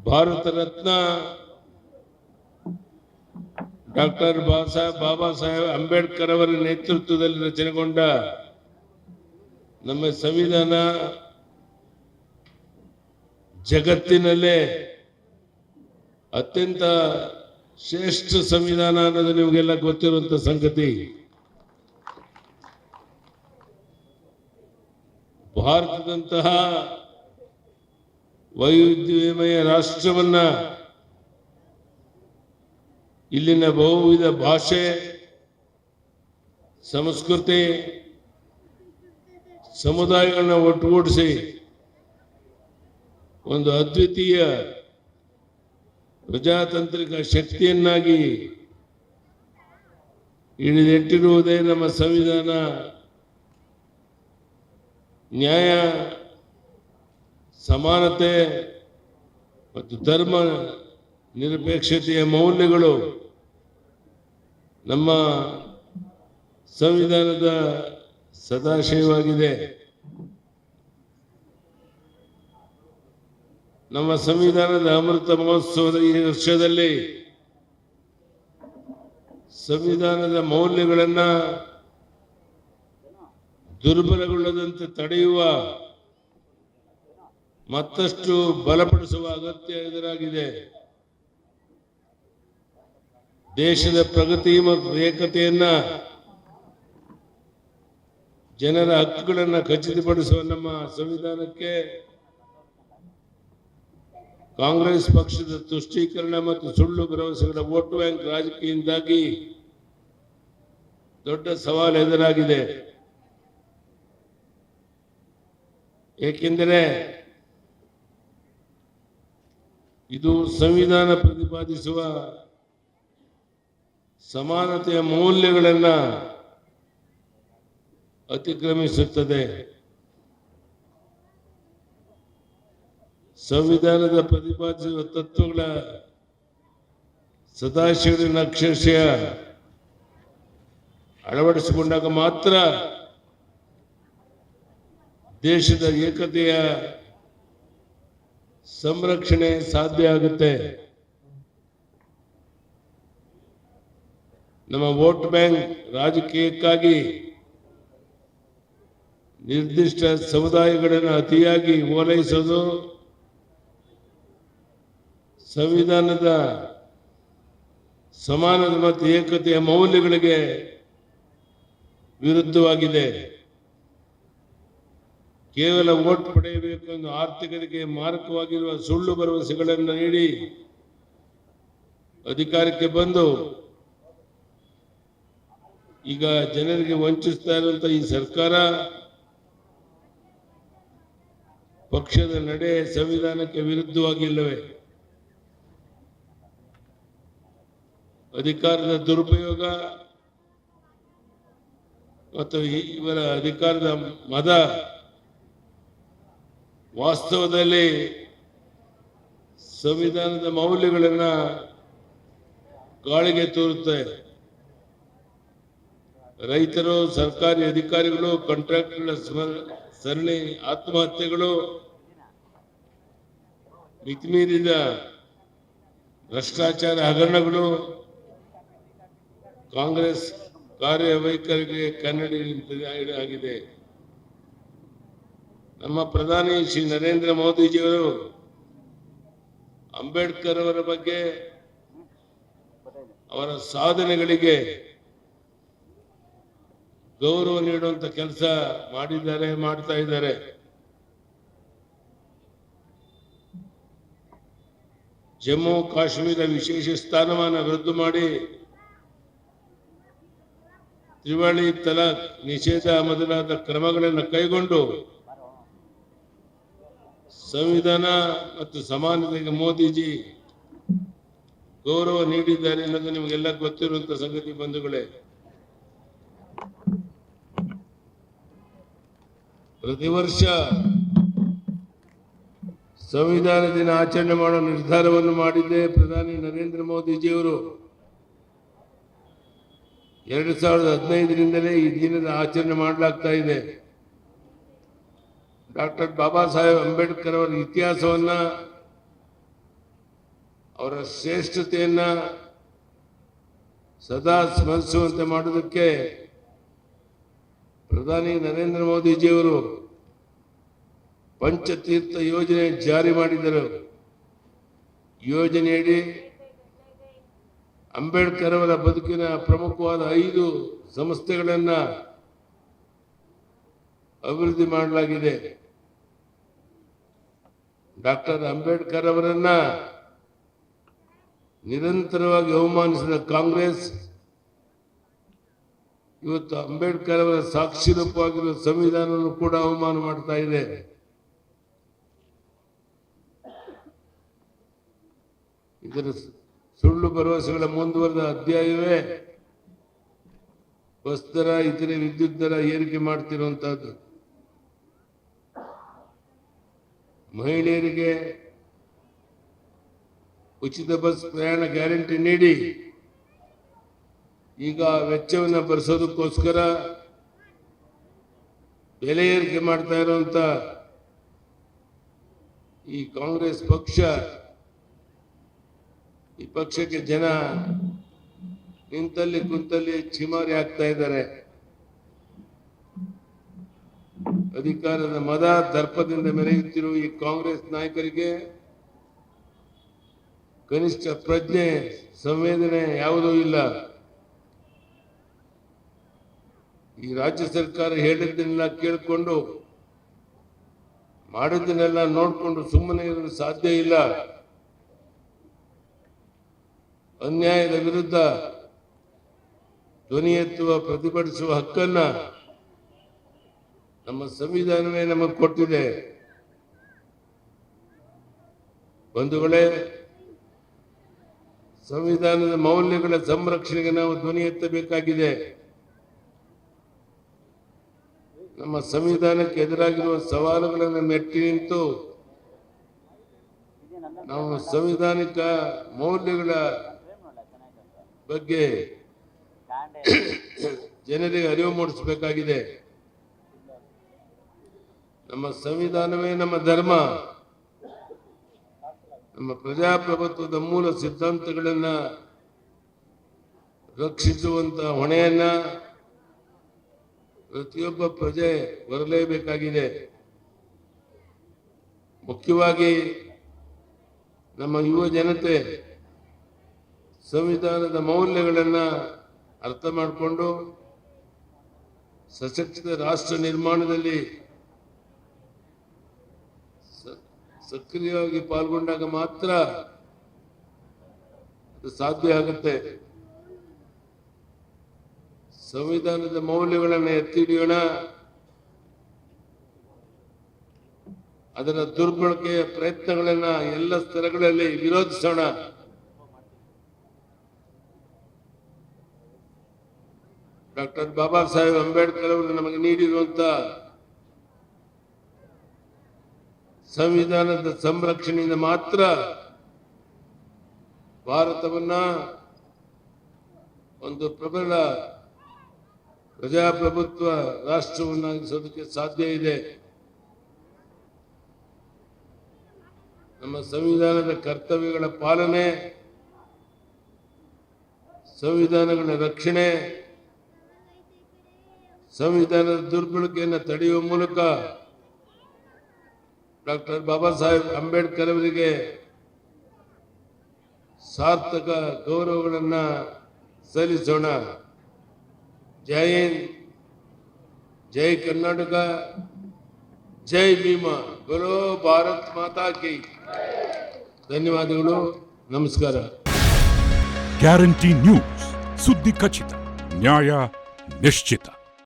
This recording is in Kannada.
ಭಾರತ ರತ್ನ ಡಾಕ್ಟರ್ ಬಾಬಾ ಸಾಹೇಬ್ ಅಂಬೇಡ್ಕರ್ ಅವರ ನೇತೃತ್ವದಲ್ಲಿ ರಚನೆಗೊಂಡ ನಮ್ಮ ಸಂವಿಧಾನ ಜಗತ್ತಿನಲ್ಲೇ ಅತ್ಯಂತ ಶ್ರೇಷ್ಠ ಸಂವಿಧಾನ ಅನ್ನೋದು ನಿಮಗೆಲ್ಲ ಗೊತ್ತಿರುವಂತ ಸಂಗತಿ. ಭಾರತದಂತಹ ವೈವಿಧ್ಯಮಯ ರಾಷ್ಟ್ರವನ್ನ ಇಲ್ಲಿನ ಬಹುವಿಧ ಭಾಷೆ, ಸಂಸ್ಕೃತಿ, ಸಮುದಾಯಗಳನ್ನ ಒಟ್ಟುಗೂಡಿಸಿ ಒಂದು ಅದ್ವಿತೀಯ ಪ್ರಜಾತಾಂತ್ರಿಕ ಶಕ್ತಿಯನ್ನಾಗಿ ಹಿಡಿದಿಟ್ಟಿರುವುದೇ ನಮ್ಮ ಸಂವಿಧಾನ. ನ್ಯಾಯ, ಸಮಾನತೆ ಮತ್ತು ಧರ್ಮ ನಿರಪೇಕ್ಷತೆಯ ಮೌಲ್ಯಗಳು ನಮ್ಮ ಸಂವಿಧಾನದ ಸದಾಶಯವಾಗಿದೆ. ನಮ್ಮ ಸಂವಿಧಾನದ ಅಮೃತ ಮಹೋತ್ಸವದ ಈ ವರ್ಷದಲ್ಲಿ ಸಂವಿಧಾನದ ಮೌಲ್ಯಗಳನ್ನು ದುರ್ಬಲಗೊಳ್ಳದಂತೆ ತಡೆಯುವ ಮತ್ತಷ್ಟು ಬಲಪಡಿಸುವ ಅಗತ್ಯ ಎದುರಾಗಿದೆ. ದೇಶದ ಪ್ರಗತಿ ಮತ್ತು ಏಕತೆಯನ್ನ, ಜನರ ಹಕ್ಕುಗಳನ್ನು ಖಚಿತಪಡಿಸುವ ನಮ್ಮ ಸಂವಿಧಾನಕ್ಕೆ ಕಾಂಗ್ರೆಸ್ ಪಕ್ಷದ ತುಷ್ಟೀಕರಣ ಮತ್ತು ಸುಳ್ಳು ಭರವಸೆಗಳ ವೋಟ್ ಬ್ಯಾಂಕ್ ರಾಜಕೀಯದಿಂದಾಗಿ ದೊಡ್ಡ ಸವಾಲು ಎದುರಾಗಿದೆ. ಏಕೆಂದರೆ ಇದು ಸಂವಿಧಾನ ಪ್ರತಿಪಾದಿಸುವ ಸಮಾನತೆಯ ಮೌಲ್ಯಗಳನ್ನು ಅತಿಕ್ರಮಿಸುತ್ತದೆ. ಸಂವಿಧಾನದ ಪ್ರತಿಪಾದಿಸುವ ತತ್ವಗಳ ಸದಾಶಯವನ್ನು ಅಕ್ಷರಶಃ ಅಳವಡಿಸಿಕೊಂಡಾಗ ಮಾತ್ರ ದೇಶದ ಏಕತೆಯ ಸಂರಕ್ಷಣೆ ಸಾಧ್ಯ ಆಗುತ್ತೆ. ನಮ್ಮ ವೋಟ್ ಬ್ಯಾಂಕ್ ರಾಜಕೀಯಕ್ಕಾಗಿ ನಿರ್ದಿಷ್ಟ ಸಮುದಾಯಗಳನ್ನು ಅತಿಯಾಗಿ ಓಲೈಸೋದು ಸಂವಿಧಾನದ ಸಮಾನತೆ ಮತ್ತು ಏಕತೆಯ ಮೌಲ್ಯಗಳಿಗೆ ವಿರುದ್ಧವಾಗಿದೆ. ಕೇವಲ ವೋಟ್ ಪಡೆಯಬೇಕು ಎಂದು ಆರ್ಥಿಕತೆಗೆ ಮಾರಕವಾಗಿರುವ ಸುಳ್ಳು ಭರವಸೆಗಳನ್ನು ನೀಡಿ ಅಧಿಕಾರಕ್ಕೆ ಬಂದು ಈಗ ಜನರಿಗೆ ವಂಚಿಸ್ತಾ ಇರುವಂತ ಈ ಸರ್ಕಾರ ಪಕ್ಷದ ನಡೆ ಸಂವಿಧಾನಕ್ಕೆ ವಿರುದ್ಧವಾಗಿಲ್ಲವೇ? ಅಧಿಕಾರದ ದುರುಪಯೋಗ ಮತ್ತು ಇವರ ಅಧಿಕಾರದ ಮದ ವಾಸ್ತವದಲ್ಲಿ ಸಂವಿಧಾನದ ಮೌಲ್ಯಗಳನ್ನು ಗಾಳಿಗೆ ತೂರುತ್ತೆ. ರೈತರು, ಸರ್ಕಾರಿ ಅಧಿಕಾರಿಗಳು, ಕಾಂಟ್ರಾಕ್ಟರ್ಗಳ ಸರಣಿ ಆತ್ಮಹತ್ಯೆಗಳು, ಮಿತಿಮೀರಿದ ಭ್ರಷ್ಟಾಚಾರ ಹಗರಣಗಳು ಕಾಂಗ್ರೆಸ್ ಕಾರ್ಯವೈಖರಿಗೆ ಕನ್ನಡಿ ಆಗಿದೆ. ನಮ್ಮ ಪ್ರಧಾನಿ ಶ್ರೀ ನರೇಂದ್ರ ಮೋದಿಜಿಯವರು ಅಂಬೇಡ್ಕರ್ ಅವರ ಬಗ್ಗೆ, ಅವರ ಸಾಧನೆಗಳಿಗೆ ಗೌರವ ನೀಡುವಂತ ಕೆಲಸ ಮಾಡಿದ್ದಾರೆ, ಮಾಡ್ತಾ ಇದ್ದಾರೆ. ಜಮ್ಮು ಕಾಶ್ಮೀರ ವಿಶೇಷ ಸ್ಥಾನಮಾನ ರದ್ದು ಮಾಡಿ ತ್ರಿವಳಿ ತಲಾಖ್ ನಿಷೇಧ ಮೊದಲಾದ ಕ್ರಮಗಳನ್ನು ಕೈಗೊಂಡು ಸಂವಿಧಾನ ಮತ್ತು ಸಮಾನತೆಗೆ ಮೋದಿಜಿ ಗೌರವ ನೀಡಿದ್ದಾರೆ ಅನ್ನೋದು ನಿಮಗೆಲ್ಲ ಗೊತ್ತಿರುವಂತ ಸಂಗತಿ. ಬಂಧುಗಳೇ, ಪ್ರತಿ ವರ್ಷ ಸಂವಿಧಾನ ದಿನ ಆಚರಣೆ ಮಾಡುವ ನಿರ್ಧಾರವನ್ನು ಮಾಡಿದ್ದೆ ಪ್ರಧಾನಿ ನರೇಂದ್ರ ಮೋದಿಜಿಯವರು. 2015ರಿಂದಲೇ ಈ ದಿನದ ಆಚರಣೆ ಮಾಡಲಾಗ್ತಾ ಇದೆ. ಡಾಕ್ಟರ್ ಬಾಬಾ ಸಾಹೇಬ್ ಅಂಬೇಡ್ಕರ್ ಅವರ ಇತಿಹಾಸವನ್ನ ಅವರ ಶ್ರೇಷ್ಠತೆಯನ್ನ ಸದಾ ಸ್ಮರಿಸುವಂತೆ ಮಾಡೋದಕ್ಕೆ ಪ್ರಧಾನಿ ನರೇಂದ್ರ ಮೋದಿಜಿಯವರು ಪಂಚತೀರ್ಥ ಯೋಜನೆ ಜಾರಿ ಮಾಡಿದರು. ಯೋಜನೆಯಡಿ ಅಂಬೇಡ್ಕರ್ ಅವರ ಬದುಕಿನ ಪ್ರಮುಖವಾದ 5 ಸಂಸ್ಥೆಗಳನ್ನು ಅಭಿವೃದ್ಧಿ ಮಾಡಲಾಗಿದೆ. ಡಾಕ್ಟರ್ ಅಂಬೇಡ್ಕರ್ ಅವರನ್ನ ನಿರಂತರವಾಗಿ ಅವಮಾನಿಸಿದ ಕಾಂಗ್ರೆಸ್ ಇವತ್ತು ಅಂಬೇಡ್ಕರ್ ಅವರ ಸಾಕ್ಷಿ ರೂಪವಾಗಿರುವ ಸಂವಿಧಾನವನ್ನು ಕೂಡ ಅವಮಾನ ಮಾಡ್ತಾ ಇದೆ. ಇದರ ಸುಳ್ಳು ಭರವಸೆಗಳ ಮುಂದುವರೆದ ಅಧ್ಯಾಯವೇ ಬಸ್ ದರ, ಇತರೆ ವಿದ್ಯುತ್ ದರ ಏರಿಕೆ ಮಾಡ್ತಿರುವಂತಹದ್ದು. ಮಹಿಳೆಯರಿಗೆ ಉಚಿತ ಬಸ್ ಪ್ರಯಾಣ ಗ್ಯಾರಂಟಿ ನೀಡಿ ಈಗ ವೆಚ್ಚವನ್ನು ಭರಿಸೋದಕ್ಕೋಸ್ಕರ ಬೆಲೆ ಏರಿಕೆ ಮಾಡ್ತಾ ಇರುವಂತ ಈ ಕಾಂಗ್ರೆಸ್ ಪಕ್ಷ, ಈ ಪಕ್ಷಕ್ಕೆ ಜನ ನಿಂತಲ್ಲಿ ಕುಂತಲ್ಲಿ ಚಿಮಾರಿ ಆಗ್ತಾ ಇದ್ದಾರೆ. ಅಧಿಕಾರದ ಮದ ದರ್ಪದಿಂದ ಮೆರೆಯುತ್ತಿರುವ ಈ ಕಾಂಗ್ರೆಸ್ ನಾಯಕರಿಗೆ ಕನಿಷ್ಠ ಪ್ರಜ್ಞೆ, ಸಂವೇದನೆ ಯಾವುದೂ ಇಲ್ಲ. ಈ ರಾಜ್ಯ ಸರ್ಕಾರ ಹೇಳಿದ್ದನ್ನೆಲ್ಲ ಕೇಳಿಕೊಂಡು ಮಾಡಿದ್ದನ್ನೆಲ್ಲ ನೋಡಿಕೊಂಡು ಸುಮ್ಮನೆ ಇರಲು ಸಾಧ್ಯ ಇಲ್ಲ. ಅನ್ಯಾಯದ ವಿರುದ್ಧ ಧ್ವನಿ ಎತ್ತುವ, ಪ್ರತಿಭಟಿಸುವ ಹಕ್ಕನ್ನ ನಮ್ಮ ಸಂವಿಧಾನವೇ ನಮಗೆ ಕೊಟ್ಟಿದೆ. ಬಂಧುಗಳೇ, ಸಂವಿಧಾನದ ಮೌಲ್ಯಗಳ ಸಂರಕ್ಷಣೆಗೆ ನಾವು ಧ್ವನಿ ಎತ್ತಬೇಕಾಗಿದೆ. ನಮ್ಮ ಸಂವಿಧಾನಕ್ಕೆ ಎದುರಾಗಿರುವ ಸವಾಲುಗಳನ್ನು ಮೆಟ್ಟಿ ನಿಂತು ನಾವು ಸಂವಿಧಾನಿಕ ಮೌಲ್ಯಗಳ ಬಗ್ಗೆ ಜನರಿಗೆ ಅರಿವು ಮೂಡಿಸಬೇಕಾಗಿದೆ. ನಮ್ಮ ಸಂವಿಧಾನವೇ ನಮ್ಮ ಧರ್ಮ. ನಮ್ಮ ಪ್ರಜಾಪ್ರಭುತ್ವದ ಮೂಲ ಸಿದ್ಧಾಂತಗಳನ್ನ ರಕ್ಷಿಸುವಂತ ಹೊಣೆಯನ್ನ ಪ್ರತಿಯೊಬ್ಬ ಪ್ರಜೆ ಹೊರಲೇಬೇಕಾಗಿದೆ. ಮುಖ್ಯವಾಗಿ ನಮ್ಮ ಯುವ ಜನತೆ ಸಂವಿಧಾನದ ಮೌಲ್ಯಗಳನ್ನ ಅರ್ಥ ಮಾಡಿಕೊಂಡು ಸಶಕ್ತ ರಾಷ್ಟ್ರ ನಿರ್ಮಾಣದಲ್ಲಿ ಸಕ್ರಿಯವಾಗಿ ಪಾಲ್ಗೊಂಡಾಗ ಮಾತ್ರ ಅದು ಸಾಧ್ಯ ಆಗುತ್ತೆ. ಸಂವಿಧಾನದ ಮೌಲ್ಯಗಳನ್ನು ಎತ್ತಿ ಹಿಡಿಯೋಣ. ಅದರ ದುರ್ಬಳಕೆಯ ಪ್ರಯತ್ನಗಳನ್ನ ಎಲ್ಲ ಸ್ತರಗಳಲ್ಲಿ ವಿರೋಧಿಸೋಣ. ಡಾಕ್ಟರ್ ಬಾಬಾ ಸಾಹೇಬ್ ಅಂಬೇಡ್ಕರ್ ಅವರು ನಮಗೆ ನೀಡಿರುವಂತ ಸಂವಿಧಾನದ ಸಂರಕ್ಷಣೆಯಿಂದ ಮಾತ್ರ ಭಾರತವನ್ನ ಒಂದು ಪ್ರಬಲ ಪ್ರಜಾಪ್ರಭುತ್ವ ರಾಷ್ಟ್ರವನ್ನಾಗಿಸೋದಕ್ಕೆ ಸಾಧ್ಯ ಇದೆ. ನಮ್ಮ ಸಂವಿಧಾನದ ಕರ್ತವ್ಯಗಳ ಪಾಲನೆ, ಸಂವಿಧಾನಗಳ ರಕ್ಷಣೆ, ಸಂವಿಧಾನದ ದುರ್ಬಳಕೆಯನ್ನು ತಡೆಯುವ ಮೂಲಕ ಡಾಕ್ಟರ್ ಬಾಬಾ ಸಾಹೇಬ್ ಅಂಬೇಡ್ಕರ್ ಅವರಿಗೆ ಸಾರ್ಥಕ ಗೌರವಗಳನ್ನ ಸಲ್ಲಿಸೋಣ. ಜೈ ಹಿಂದ್, ಜೈ ಕರ್ನಾಟಕ, ಜೈ ಭೀಮಾ, ಬೋಲೋ ಭಾರತ್ ಮಾತಾ ಕಿ. ಧನ್ಯವಾದಗಳು, ನಮಸ್ಕಾರ. ಗ್ಯಾರಂಟಿ ನ್ಯೂಸ್, ಸುದ್ದಿ ಖಚಿತ, ನ್ಯಾಯ ನಿಶ್ಚಿತ.